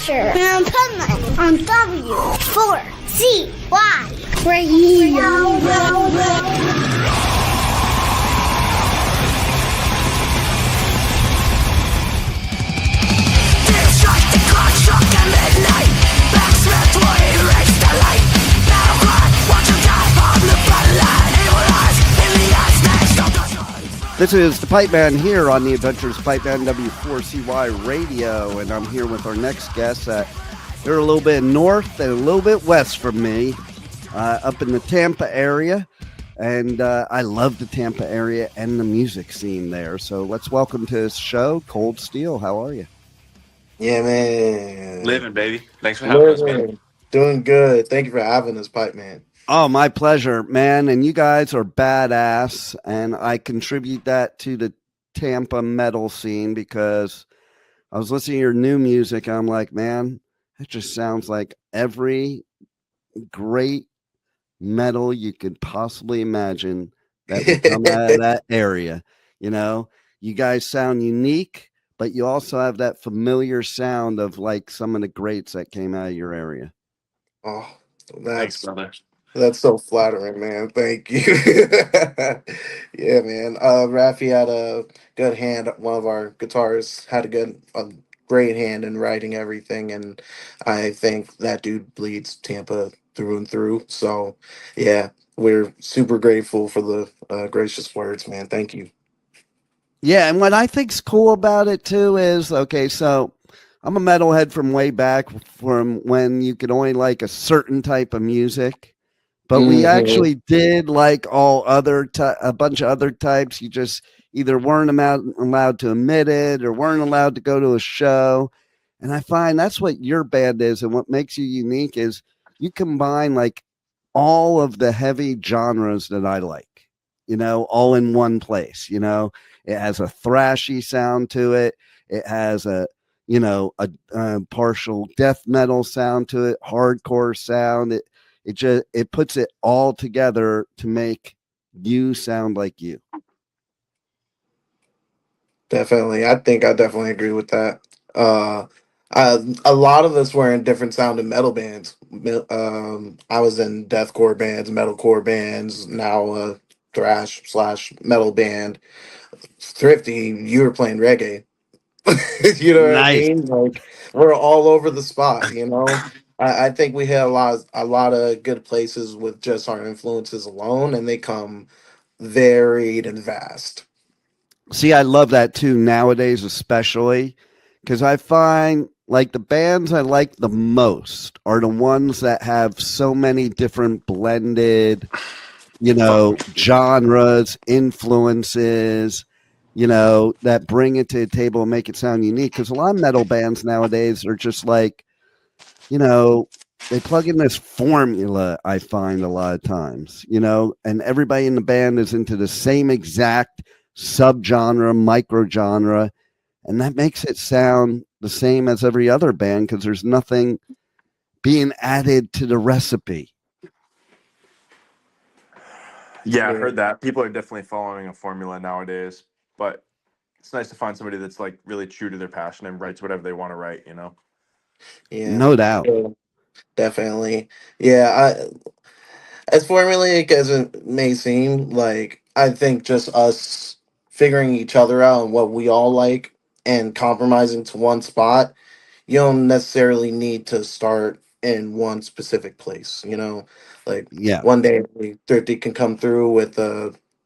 Asher and Pipeman on W4CY Radio. Blacksmith will erase the light. Battle cry, watch him die on the front line. Evil eyes in the eyes next of the shine. This is the Pipeman here on the Adventures Pipeman W4CY Radio, and I'm here with our next guest. They're a little bit north and a little bit west from me, up in the Tampa area, and I love the Tampa area and the music scene there. So let's welcome to this show, Cold Steel. How are you? Yeah, man. Living, baby. Thanks for having us, man. Doing good. Thank you for having us, Pipe Man. Oh, my pleasure, man. And you guys are badass, and I contribute that to the Tampa metal scene because I was listening to your new music, and I'm like, man, it just sounds like every great metal you could possibly imagine that would come out of that area. You know, you guys sound unique, but you also have that familiar sound of like some of the greats that came out of your area. Oh, Thanks, brother. that's so flattering, man. Thank you. Yeah, man. Rafi had a good hand. One of our guitarists had a great hand in writing everything, and I think that dude bleeds Tampa through and through. So, yeah, we're super grateful for the gracious words, man. Thank you. Yeah, and what I think's cool about it too is, okay, so I'm a metalhead from way back from when you could only like a certain type of music, but we actually did like a bunch of other types. You just either weren't allowed to admit it or weren't allowed to go to a show. And I find that's what your band is, and what makes you unique is you combine like all of the heavy genres that I like, you know, all in one place, you know. It has a thrashy sound to it. It has a partial death metal sound to it, hardcore sound. It puts it all together to make you sound like you. Definitely. I think I definitely agree with that. A lot of us were in different sounding metal bands. I was in deathcore bands, metalcore bands, now a thrash/metal band. Thrifty, you were playing reggae. You know what I Nice. mean? Like, we're all over the spot, you know? I think we had a lot of good places with just our influences alone, and they come varied and vast. See, I love that too nowadays, especially because I find like the bands I like the most are the ones that have so many different blended, you know, genres, influences, you know, that bring it to the table and make it sound unique. Because a lot of metal bands nowadays are just like, you know, they plug in this formula, I find a lot of times, you know, and everybody in the band is into the same exact subgenre, microgenre, and that makes it sound the same as every other band because there's nothing being added to the recipe. Yeah, I heard that. People are definitely following a formula nowadays, but it's nice to find somebody that's like really true to their passion and writes whatever they want to write, you know? Yeah, No doubt. definitely. Yeah, as formulaic as it may seem, like, I think just us figuring each other out and what we all like and compromising to one spot, you don't necessarily need to start in one specific place, you know? Like, Yeah. one day Thrifty can come through with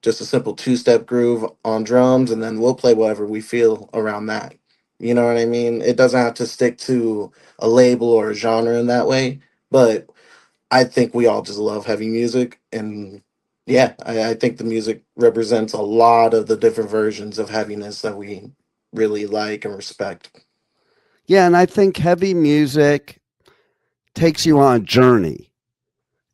just a simple two-step groove on drums, and then we'll play whatever we feel around that. You know what I mean? It doesn't have to stick to a label or a genre in that way, but I think we all just love heavy music, and yeah, I think the music represents a lot of the different versions of heaviness that we really like and respect. Yeah, and I think heavy music takes you on a journey.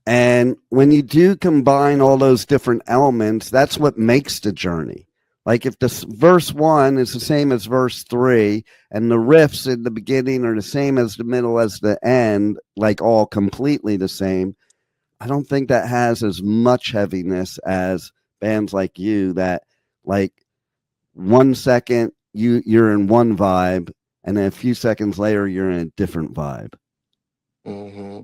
And when you do combine all those different elements, that's what makes the journey. Like if verse 1 is the same as verse 3, and the riffs in the beginning are the same as the middle as the end, like all completely the same, I don't think that has as much heaviness as bands like you that like 1 second you're in one vibe, and then a few seconds later you're in a different vibe. Mm-hmm.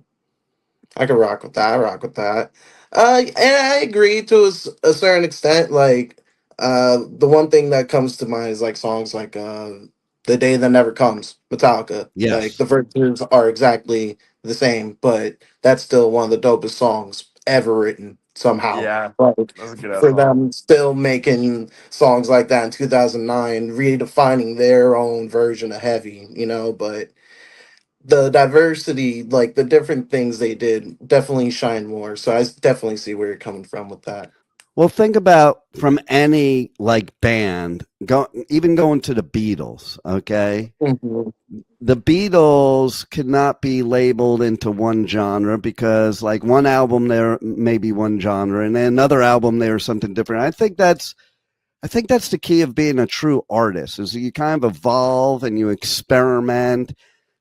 I can rock with that. I rock with that. And I agree to a certain extent. Like, the one thing that comes to mind is like songs like "The Day That Never Comes," Metallica. Like Yes. the verses are exactly the same, but that's still one of the dopest songs ever written somehow. Yeah, Like that's a good ass for song. them still making songs like that in 2009, redefining their own version of heavy, but the diversity, like the different things they did, definitely shine more. So definitely see where you're coming from with that. Well, think about from any like band, even going to the Beatles, okay? Mhm. The Beatles could not be labeled into one genre because like one album there may be one genre and then another album there is something different. I think that's the key of being a true artist is you kind of evolve and you experiment.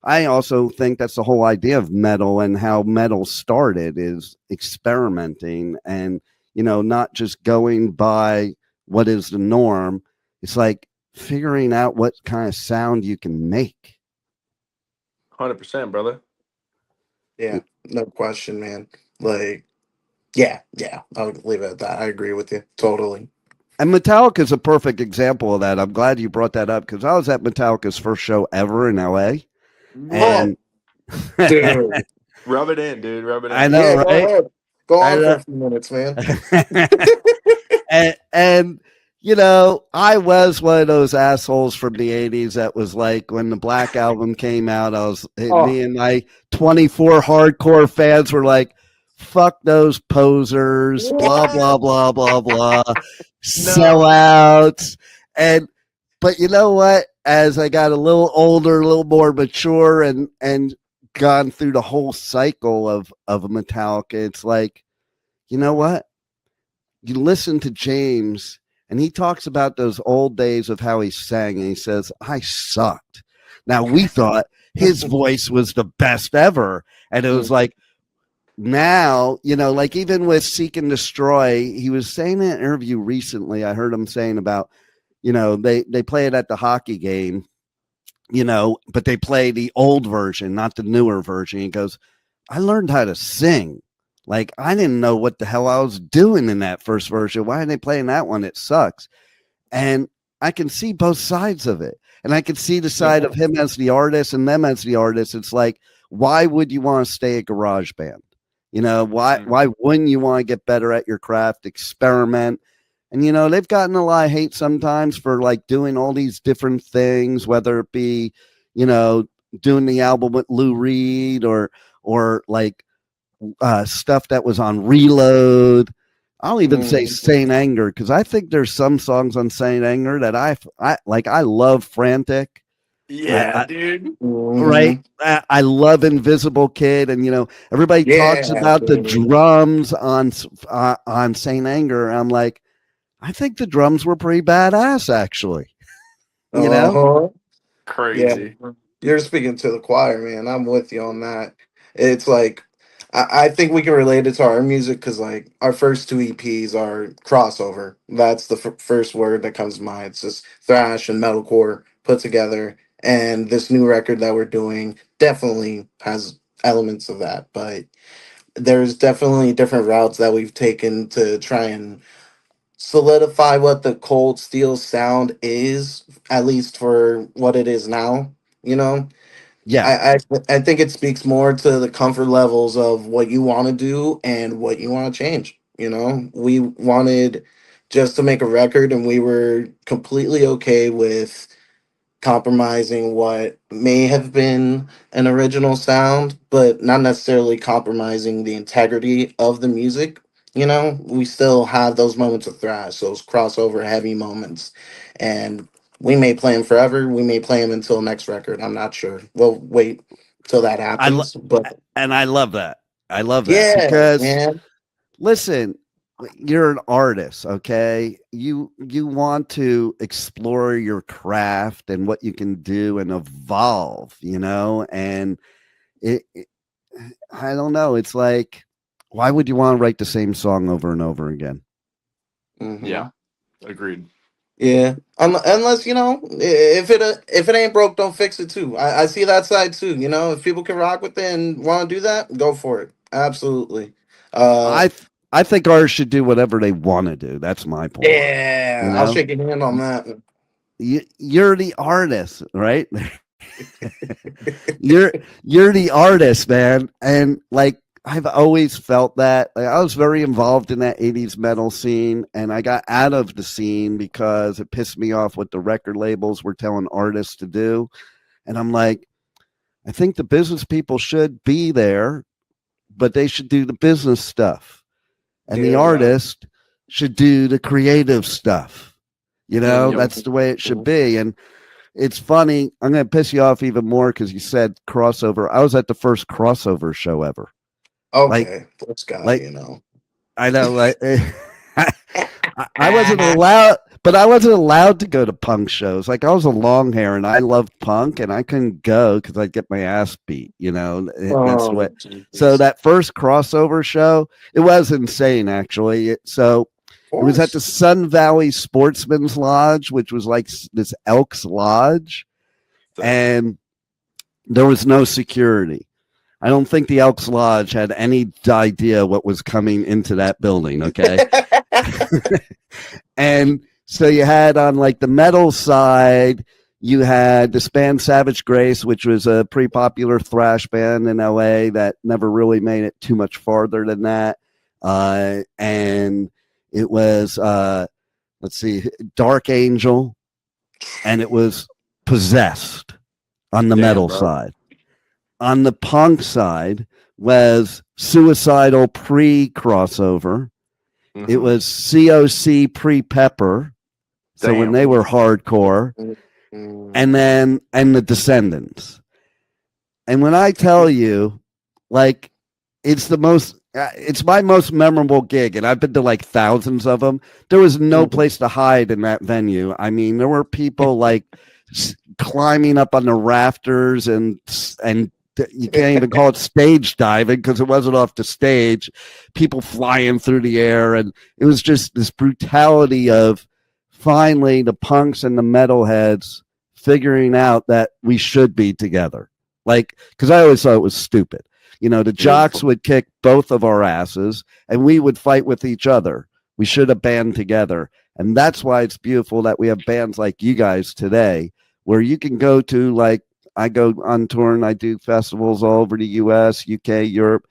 I also think that's the whole idea of metal and how metal started is experimenting and not just going by what is the norm. It's like figuring out what kind of sound you can make. 100%, brother. Yeah, no question, man. Like, yeah, I'll leave it at that. I agree with you totally. And Metallica is a perfect example of that. I'm glad you brought that up because I was at Metallica's first show ever in LA. Oh, And dude. Rub it in, dude. Rub it I in. know, Yeah, go right? ahead. Go I on for know. a few minutes, man. and I was one of those assholes from the 80s that was like when the Black album came out, Oh, me and my 24 hardcore fans were like, fuck those posers, blah, what? blah, blah, blah, blah, No. sellouts. But you know what? As I got a little older, a little more mature and gone through the whole cycle of Metallica, it's like, you know what? You listen to James and he talks about those old days of how he sang and he says, I sucked. Now we thought his voice was the best ever. And it was like, now, like even with Seek and Destroy, he was saying in an interview recently, I heard him saying about, they play it at the hockey game, but they play the old version, not the newer version. He goes, I learned how to sing. Like, I didn't know what the hell I was doing in that first version. Why are they playing that one? It sucks. And I can see both sides of it. And I can see the side of him as the artist and them as the artist. It's like, why would you want to stay a garage band? Why wouldn't you want to get better at your craft, experiment? And they've gotten a lot of hate sometimes for like doing all these different things, whether it be, doing the album with Lou Reed or like stuff that was on Reload. I'll even say Saint Anger because I think there's some songs on Saint Anger that I like. I love Frantic. Yeah, dude. Right. I love Invisible Kid, and everybody talks Yeah, about the dude. drums on Saint Anger. I'm like, I think the drums were pretty badass, actually. You know? Uh-huh. Yeah, Crazy. you're speaking to the choir, man. I'm with you on that. It's like I think we can relate it to our music because like our first two EPs are crossover. That's the first word that comes to mind. It's just thrash and metalcore put together. And this new record that we're doing definitely has elements of that, but there's definitely different routes that we've taken to try and solidify what the cold steel sound is, at least for what it is now. You know, Yeah. I think it speaks more to the comfort levels of what you want to do and what you want to change. We wanted just to make a record, and we were completely okay with compromising what may have been an original sound, but not necessarily compromising the integrity of the music. We still have those moments of thrash, those crossover heavy moments, and we may play them forever. We may play them until next record. I'm not sure. We'll wait till that I lo- happens. But and I love that. I love that yeah, because man. listen, you're an artist, okay? You want to explore your craft and what you can do and evolve, and it I don't know, it's like why would you want to write the same song over and over again? Hmm. Yeah. Agreed. Yeah, unless if it ain't broke, don't fix it too. I see that side too. If people can rock with it and want to do that, go for it. Absolutely. Uh, I think artists should do whatever they want to do. That's my point. You yeah, I'll know, shake your hand on that. you're the artist, right? you're you're the artist, man, and like I've always felt that. Like, I was very involved in that 80s metal scene, and I got out of the scene because it pissed me off what the record labels were telling artists to do. And I'm like, I think the business people should be there, but they should do the business stuff. And the Yeah. artist should do the creative stuff. Mhm. That's the way it should be. And it's funny. I'm going to piss you off even more because you said crossover. I was at the first crossover show ever. Like, Okay, this guy, like I know, like I wasn't Ah, allowed, but I wasn't allowed to go to punk shows. Like I was a long hair and I loved punk, and I couldn't go because I'd get my ass beat. That's the way. oh, So Jesus. that first crossover show, it was insane. Actually, so Of it was at the course. Sun Valley Sportsman's Lodge, which was like this Elks Lodge, Sick. and there was no security. I don't think the Elks Lodge had any idea what was coming into that building. Okay. And so you had on like the metal side, you had the band Savage Grace, which was a pretty popular thrash band in LA that never really made it too much farther than that. And it was, let's see, Dark Angel, and it was Possessed on the Damn, metal bro. side. On the punk side was Suicidal pre crossover. It Hmm. was COC pre Pepper. So when Damn. they were hardcore, and Mhm. the Descendants. And when I tell you, like, it's my most memorable gig, and I've been to like thousands of them. There was no place to hide in that venue. I mean, there were people like climbing up on the rafters, and you can't even call it stage diving because it wasn't off the stage. People flying through the air, and it was just this brutality of finally the punks and the metalheads figuring out that we should be together. Like, because I always thought it was stupid. The jocks Beautiful. would kick both of our asses and we would fight with each other. We should have band together. And that's why it's beautiful that we have bands like you guys today, where you can go to, like, I go on tour and I do festivals all over the US, UK, Europe,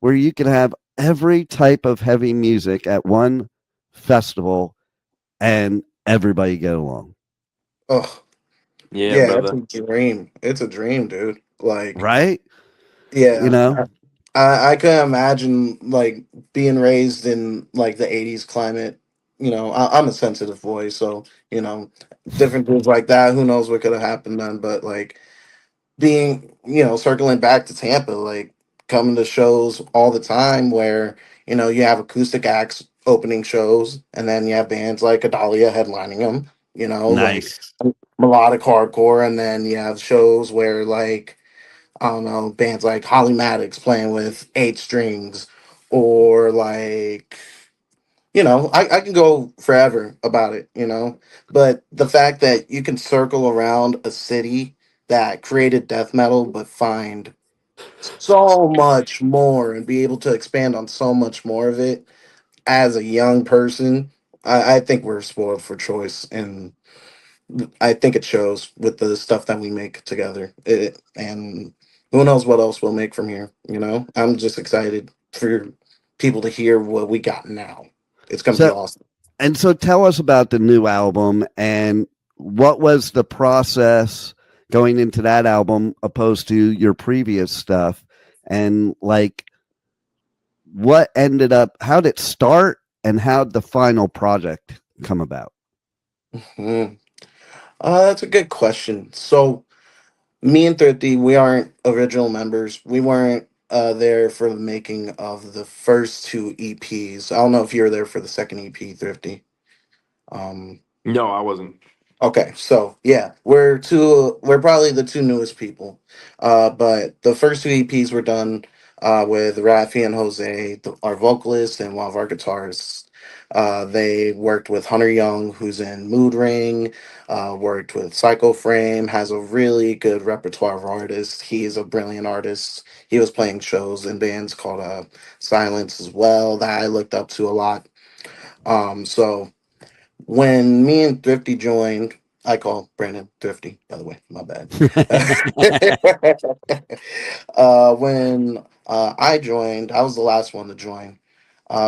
where you can have every type of heavy music at one festival and everybody get along. Oh, Yeah, yeah, it's brother. a dream. It's a dream, dude. Like, Right? You yeah, know? I couldn't imagine like being raised in like the '80s climate. I'm a sensitive boy, so different things like that. Who knows what could have happened then? But like being, circling back to Tampa, like coming to shows all the time where you have acoustic acts opening shows, and then you have bands like Adalia headlining them. Like Nice. melodic hardcore, and then you have shows where like I don't know, bands like Holly Maddox playing with eight strings, or like, I can go forever about it. But the fact that you can circle around a city that created death metal, but find so much more and be able to expand on so much more of it as a young person, I think we're spoiled for choice. And I think it shows with the stuff that we make together. And who knows what else we'll make from here. I'm just excited for people to hear what we got now. It's gonna be So awesome. so tell us about the new album, and what was the process going into that album opposed to your previous stuff, and like what ended up, how did it start, and how did the final project come about? Hmm. That's a good question. So me and Thrifty, we aren't original members. We weren't there for the making of the first two EPs. I don't know if you were there for the second EP, Thrifty. Um, No, I wasn't. Okay, so yeah, we're probably the two newest people. But the first two EPs were done with Rafi and Jose, our vocalist and one of our guitarists. They worked with Hunter Young, who's in Mood Ring, worked with Psycho Frame, has a really good repertoire of artists. He's a brilliant artist. He was playing shows in bands called Silence as well that I looked up to a lot. So when me and Thrifty joined, I call Brandon Thrifty, by the way, my bad. When I joined, I was the last one to join.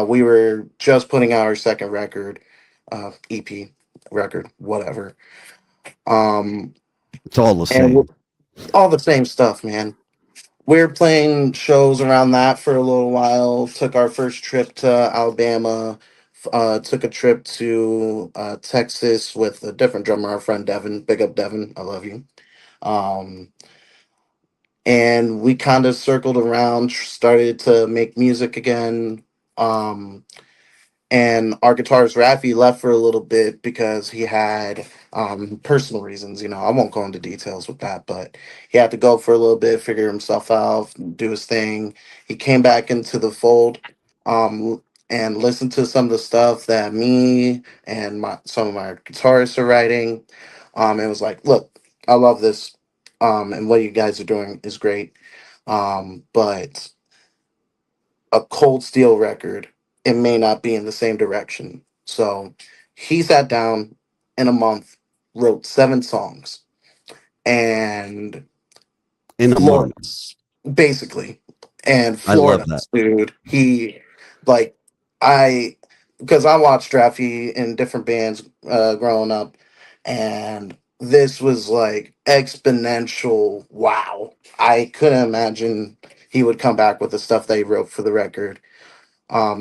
We were just putting out our second record, EP record, whatever. Um, It's all the and same. all the same stuff, man. We were playing shows around that for a little while. Took our first trip to Alabama. Took a trip to Texas with a different drummer, our friend Devin. Big up, Devin. I love you. Um, and we kind of circled around, started to make music again. Um, and our guitarist Rafi left for a little bit because he had personal reasons. I won't go into details with that, but he had to go for a little bit, figure himself out, do his thing. He came back into the fold, and listened to some of the stuff that me and some of my guitarists are writing. It was like, look, I love this, and what you guys are doing is great, but a Cold Steel record, it may not be in the same direction. So he sat down in a month, wrote 7 songs, and In a month. Florence, basically. And I love that. Florence, dude. He, like, I, because I watched Draffy in different bands growing up, and this was like exponential. Wow. I couldn't imagine he would come back with the stuff that he wrote for the record.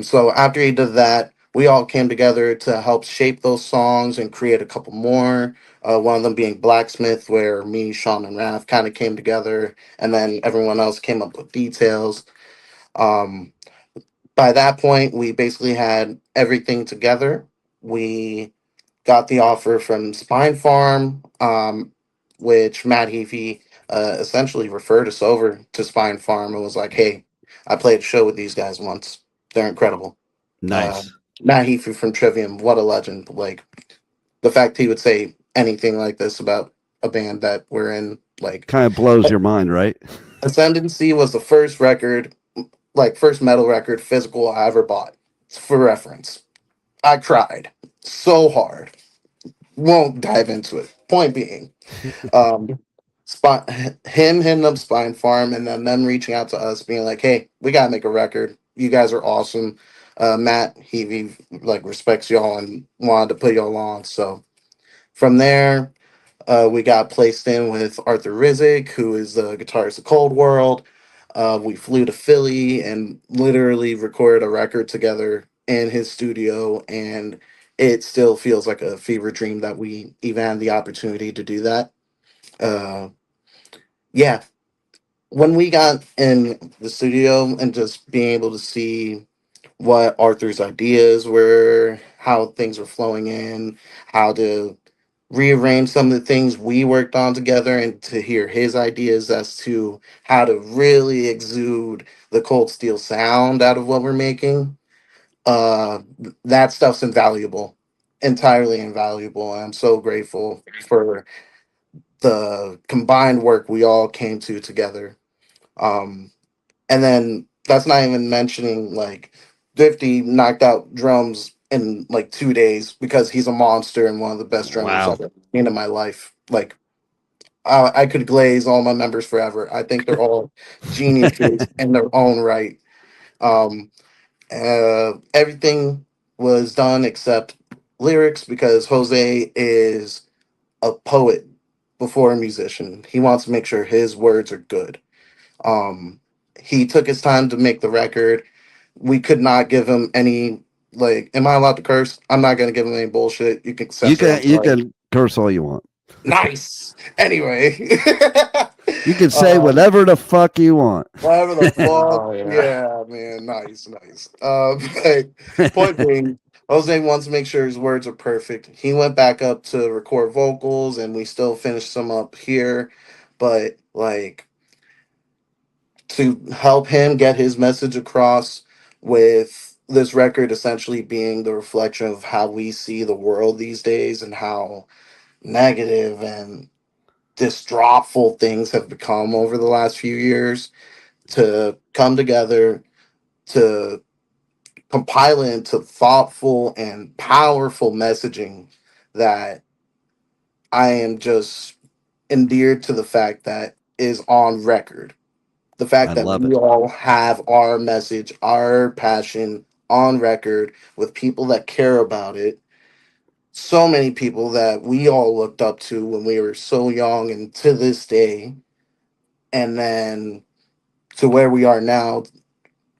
So after he did that, we all came together to help shape those songs and create a couple more. One of them being Blacksmith, where me, Shawn, and Raph kind of came together, and then everyone else came up with details. Um, by that point, we basically had everything together. We got the offer from Spine Farm, which Matt Heafy essentially referred us over to Spine Farm and was like, "Hey, I played a show with these guys once. They're incredible." Uh, Nice. Matt Heafy from Trivium, what a legend! Like the fact he would say anything like this about a band that we're in, like Kind of blows your mind, right? Ascendancy was the first record, like first metal record physical I ever bought. For reference, I cried so hard. Won't dive into it. Point being, um, him hitting up Spine Farm and then them reaching out to us, being like, "Hey, we gotta make a record. You guys are awesome." Matt, he like respects y'all and wanted to put y'all on. So from there, we got placed in with Arthur Rizk, who is the guitarist of Cold World. We flew to Philly and literally recorded a record together in his studio, and it still feels like a fever dream that we even had the opportunity to do that. Uh, yeah, when we got in the studio and just being able to see what Arthur's ideas were, how things were flowing in, how to rearrange some of the things we worked on together, and to hear his ideas as to how to really exude the Cold Steel sound out of what we're making. That stuff's invaluable, entirely invaluable. And I'm so grateful for the combined work we all came to together. Um, and then that's not even mentioning like 50 knocked out drums in like 2 days because he's a monster and one of the best drummers Wow. I've ever seen in my life. Like I could glaze all my members forever. I think they're all geniuses in their own right. Um, Everything was done except lyrics because Jose is a poet before a musician. He wants to make sure his words are good. Um, he took his time to make the record. We could not give him any, like. Am I allowed to curse? I'm not gonna give him any bullshit. You can You censor. I'm can you sorry. can curse all you want. Nice. Anyway, You can say um, whatever the fuck you want. whatever the fuck. Oh yeah. Yeah, man. Nice, nice. But point being, Jose wants to make sure his words are perfect. He went back up to record vocals, and we still finished some up here. But like to help him get his message across with this record essentially being the reflection of how we see the world these days and how negative and distraughful things have become over the last few years, to come together to compile it into thoughtful and powerful messaging that I am just endeared to the fact that is on record. The I fact that love we it. all have our message, our passion on record with people that care about it. So many people that we all looked up to when we were so young and to this day. And then to where we are now,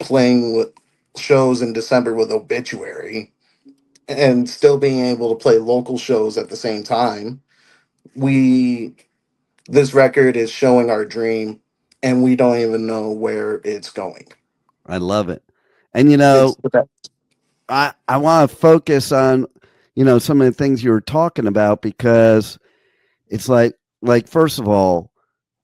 playing with shows in December with Obituary and still being able to play local shows at the same time. We This record is showing our dream, and we don't even know where it's going. I love it. And It's the best. I want to focus on some of the things you were talking about, because it's like first of all,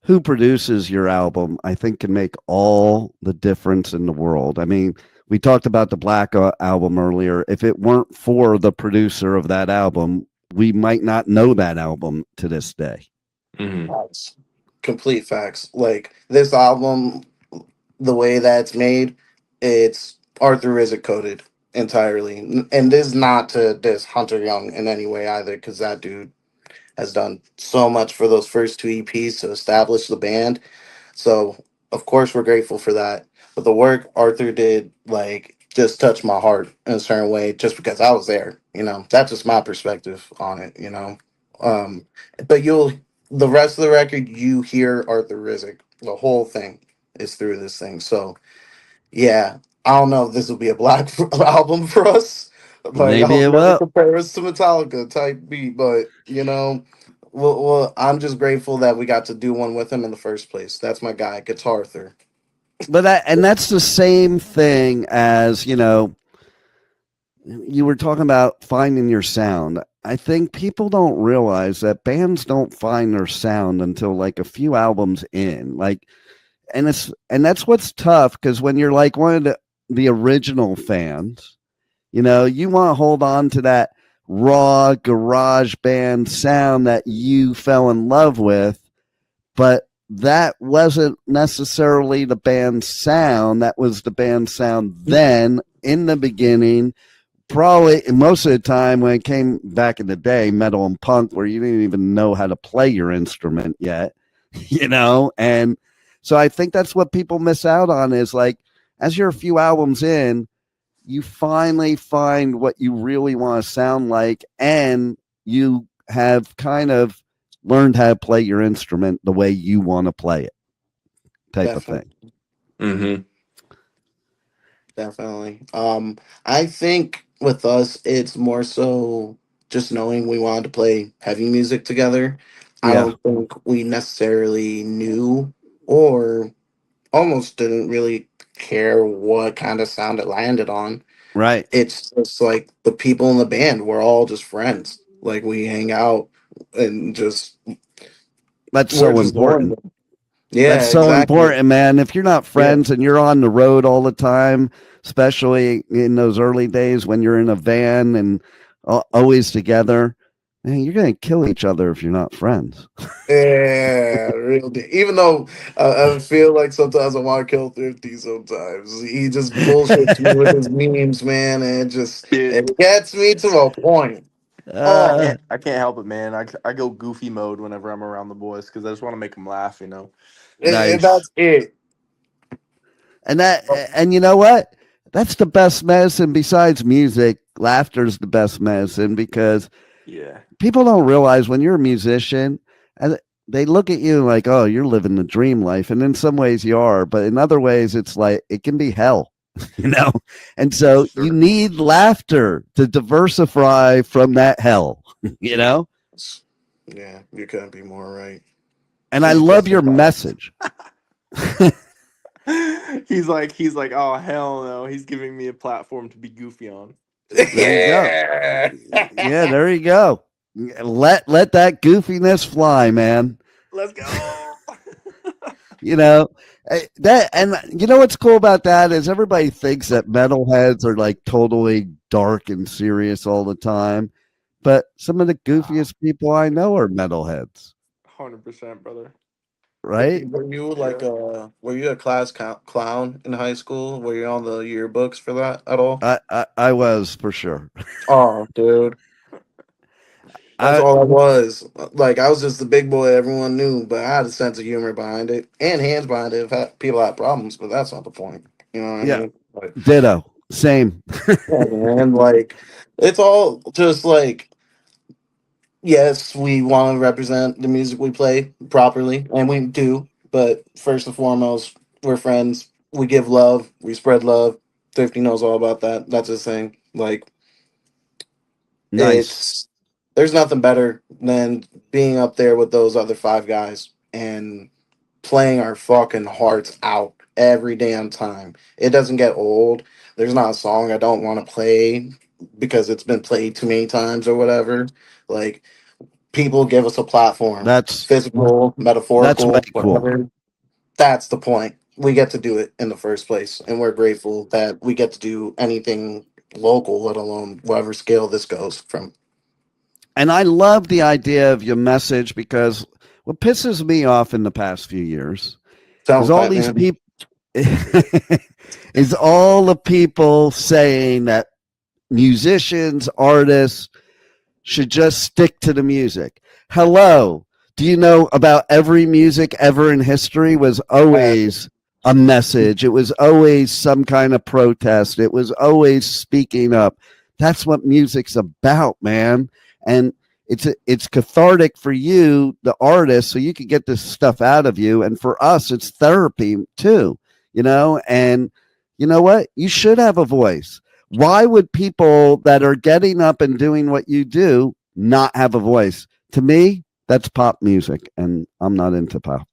who produces your album, I think, can make all the difference in the world. I mean, we talked about the Black album earlier. If it weren't for the producer of that album, we might not know that album to this day. Mm-hmm. Facts. Complete facts. Like this album, the way that's made, it's Arthur Rizk coded entirely. And this is not to diss Hunter Young in any way either, because that dude has done so much for those first two EPs to establish the band. So of course we're grateful for that. But the work Arthur did, like, just touched my heart in a certain way, just because I was there. That's just my perspective on it. Um, but the rest of the record, you hear Arthur Rizk. The whole thing is through this thing. So yeah, I don't know if this will be a black album for us. Like, Maybe I'll it never will. compare us to Metallica type beat, but well, I'm just grateful that we got to do one with him in the first place. That's my guy, Guitar Arthur. But that's the same thing as, you were talking about finding your sound. I think people don't realize that bands don't find their sound until like a few albums in. Like, and that's what's tough, because when you're like one of the original fans, you want to hold on to that raw garage band sound that you fell in love with, but that wasn't necessarily the band's sound. That was the band's sound then in the beginning. Probably most of the time when it came back in the day, metal and punk, where you didn't even know how to play your instrument yet, and so I think that's what people miss out on, is like, as you're a few albums in, you finally find what you really want to sound like, and you have kind of learned how to play your instrument the way you want to play it, type of thing. Definitely. Mm-hmm. Definitely. I think with us, it's more so just knowing we wanted to play heavy music together. I Yeah, don't think we necessarily knew or almost didn't really care what kind of sound it landed on. right. It's just like the people in the band, we're all just friends. Like, we hang out and just, That's we're so just important. going. Yeah, That's so exactly. important, man. If you're not Yeah. friends and you're on the road all the time, especially in those early days when you're in a van and always together, man, you're going to kill each other if you're not friends. Yeah, real deal. Even though I feel like sometimes I want to kill Thrifty sometimes. He just bullshits me with his memes, man, and Dude, it gets me to a point. I Oh, Uh, can't. I can't help it, man. I go goofy mode whenever I'm around the boys because I just want to make them laugh. and nice. that's it. And you know what? That's the best medicine besides music. Laughter's the best medicine, because Yeah. people don't realize when you're a musician, and they look at you like, oh, you're living the dream life. And in some ways you are, but in other ways, it's like, it can be hell, you know? And so you Sure. need laughter to diversify from that hell, you know? Yeah, you couldn't be more right. And I It's love just a your fact. message. He's like, oh hell no. He's giving me a platform to be goofy on. There you go. Yeah. Yeah, there you go. Let that goofiness fly, man. Let's go. You know, That and you know what's cool about that is everybody thinks that metalheads are like totally dark and serious all the time, but some of the goofiest people I know are metalheads, 100%, brother. right? Were you like Yeah. were you a class clown in high school? Were you on the yearbooks for that at all? I was for sure. Oh, dude. That's I all I was. Like I was just the big boy everyone knew, but I had a sense of humor behind it and hands behind it if people had problems. But that's not the point. You know what I yeah, mean? Like, ditto, same. yeah, man. Like it's all just like yes, we want to represent the music we play properly, and we do. But first and foremost, we're friends. We give love. We spread love. Thrifty knows all about that. That's his thing. Like Nice. it's there's nothing better than being up there with those other five guys and playing our fucking hearts out every damn time. It doesn't get old. There's not a song I don't want to play because it's been played too many times or whatever. Like people give us a platform, That's physical, that's way metaphorical, cool. whatever. That's the point. We get to do it in the first place, and we're grateful that we get to do anything local, let alone whatever scale this goes from. And I love the idea of your message because what pisses me off in the past few years Tell is me, all these Pipeman. people is all the people saying that musicians, artists should just stick to the music. Hello. Do you know about every music ever in history was always a message? It was always some kind of protest. It was always speaking up. That's what music's about, man. And it's cathartic for you, the artist, so you can get this stuff out of you. And for us, it's therapy too, you know? And you know what? You should have a voice. Why would people that are getting up and doing what you do not have a voice? To me, that's pop music, and I'm not into pop.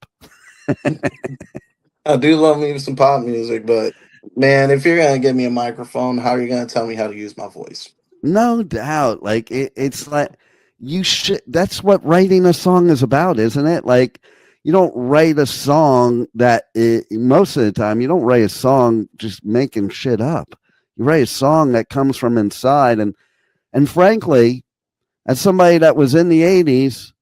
I do love me some pop music, but man, if you're gonna give me a microphone, how are you gonna tell me how to use my voice? No doubt. Like it's like you should. That's what writing a song is about, isn't it? Like you don't write a song most of the time you don't write a song just making shit up. You write a song that comes from inside, and frankly, as somebody that was in the '80s,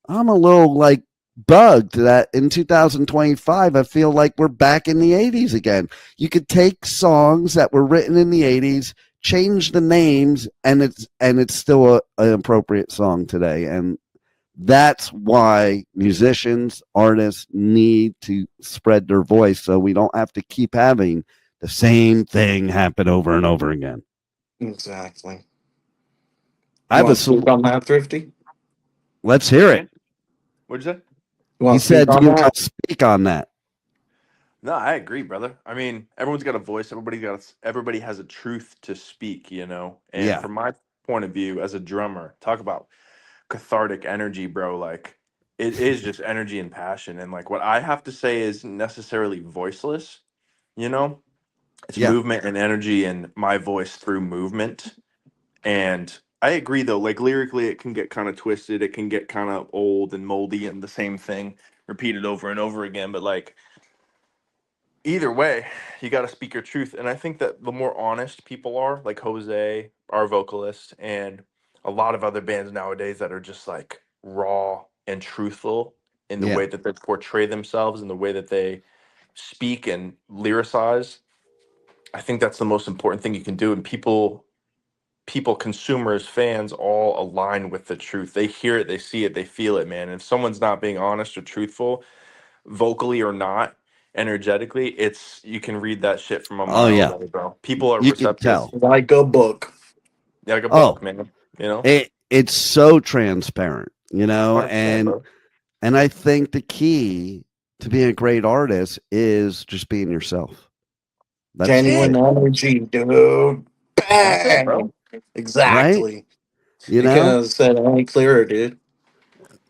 I'm a little like bugged that in 2025 I feel like we're back in the '80s again. You could take songs that were written in the '80s, change the names, and it's still an appropriate song today. And that's why musicians, artists need to spread their voice so we don't have to keep having the same thing happen over and over again. Exactly. I You have a want to speak on that, Thrifty? let's hear it. Again? What'd you say? You He want to speak said on you that? want to speak on that. No, I agree, brother. I mean, everyone's got a voice. Everybody has a truth to speak, you know. And Yeah. from my point of view as a drummer, talk about cathartic energy, bro. Like it is just energy and passion. And like what I have to say isn't necessarily voiceless, you know. It's Yeah. movement and energy and my voice through movement. And I agree though, like lyrically it can get kind of twisted, it can get kind of old and moldy and the same thing repeated over and over again. But like either way, you got to speak your truth. And I think that the more honest people are, like Jose, our vocalist, and a lot of other bands nowadays that are just like raw and truthful in the Yeah. way that they portray themselves and the way that they speak and lyricize, I think that's the most important thing you can do. And people, consumers, fans all align with the truth. They hear it, they see it, they feel it, man. And if someone's not being honest or truthful, vocally or not, energetically, it's you can read that shit from a Oh mile yeah. away, bro. People are You can receptive. tell. Like a book. Yeah, like a Oh, book, man. You know, it's so transparent, you know, 100%, bro. and I think the key to being a great artist is just being yourself. That's Genuine it, energy, dude. That's it, bro. Bang! right? Exactly. You You couldn't know? have said it any clearer, dude.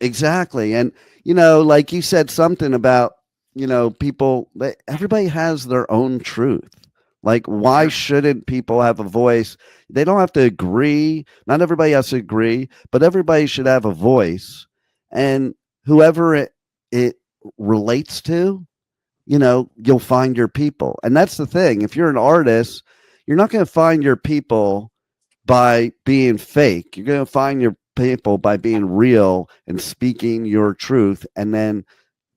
Exactly. And you know, like you said something about, you know, everybody has their own truth. Like why Yeah. shouldn't people have a voice? They don't have to agree. Not everybody has to agree, but everybody should have a voice. And whoever it relates to, you'll find your people. And that's the thing. If you're an artist, you're not going to find your people by being fake. You're going to find your people by being real and speaking your truth. And then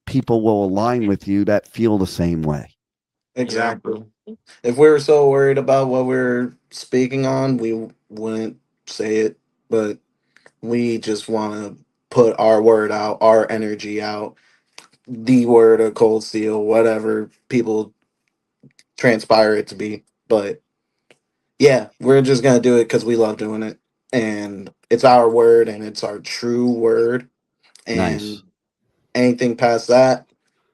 people will align with you that feel the same way. Exactly. If we were so worried about what we're speaking on, we wouldn't say it. But we just want to put our word out, our energy out, the word of Cold Steel, whatever people transpire it to be. But yeah, we're just gonna do it because we love doing it, and it's our word and it's our true word. Nice. And anything past that,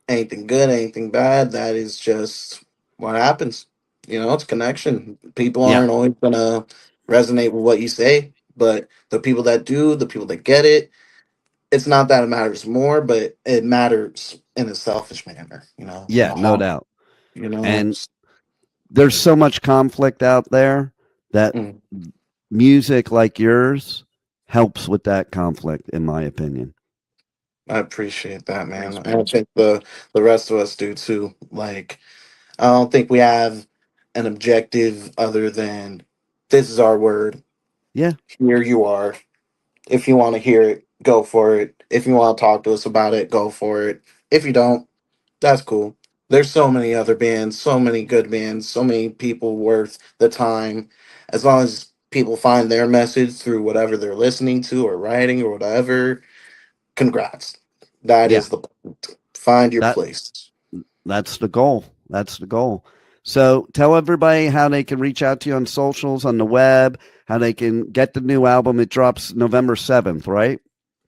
anything good, anything bad, that is just what happens. It's connection. People Yeah. aren't always gonna resonate with what you say, but the people that do, the people that get it, it's not that it matters more, but it matters in a selfish manner, in Yeah, a no heart, doubt. you know. And there's so much conflict out there that Mm, music like yours helps with that conflict, in my opinion. I appreciate that, man. Thanks, And I man. think the rest of us do too. Like, I don't think we have an objective other than this is our word. Yeah. Here you are. If you want to hear it, go for it. If you want to talk to us about it, go for it. If you don't, that's cool. There's so many other bands, so many good bands, so many people worth the time. As long as people find their message through whatever they're listening to or writing or whatever, congrats. That Yeah. is the point. Find your That place. that's the goal. That's the goal. So tell everybody how they can reach out to you on socials, on the web, how they can get the new album. It drops November 7th, right?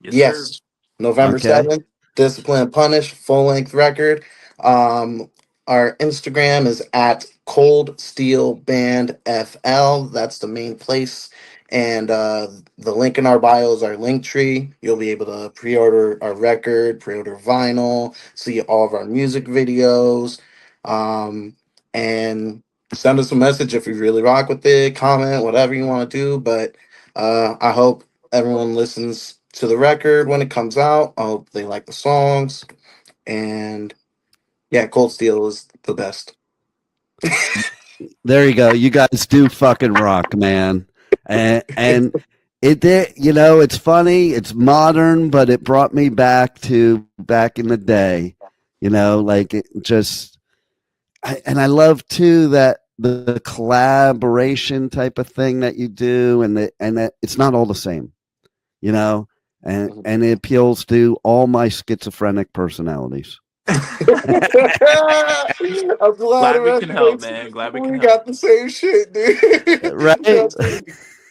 Yes, sir. Yes, November Okay. 7th, Discipline and Punish, full length record. Um, our Instagram is at Cold Steel Band FL. That's the main place. And the link in our bio is our link tree. You'll be able to pre order our record, pre order vinyl, see all of our music videos, and send us a message if you really rock with it, comment, whatever you want to do. But I hope everyone listens to the record when it comes out. I hope they like the songs. And yeah, Cold Steel is the best. There you go. You guys do fucking rock, man. And it did, it's funny, it's modern, but it brought me back in the day, like it just, and I love too that the collaboration type of thing that you do, and that it's not all the same, you know, and it appeals to all my schizophrenic personalities. I'm glad Glad the we rest can of help, us, man. Glad we can we help. got the same shit, dude. Right? Trust me.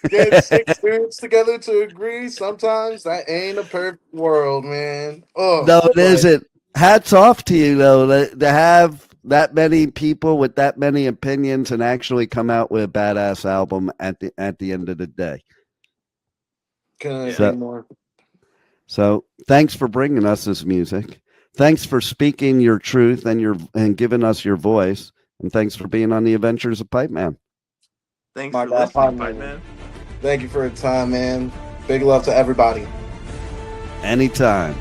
Getting six dudes together to agree, sometimes that ain't a perfect world, man. Oh, No, it but isn't. Hats off to you, though, to have that many people with that many opinions and actually come out with a badass album at the end of the day. couldn't Yeah. agree more. So thanks for bringing us this music. Thanks for speaking your truth and giving us your voice. And thanks for being on the Adventures of Pipe Man. Thanks My for God, listening, partner. Pipe Man. Thank you for your time, man. Big love to everybody. Anytime.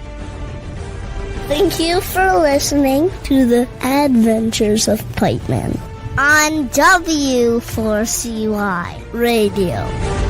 Thank you for listening to the Adventures of Pipe Man on W4CY Radio.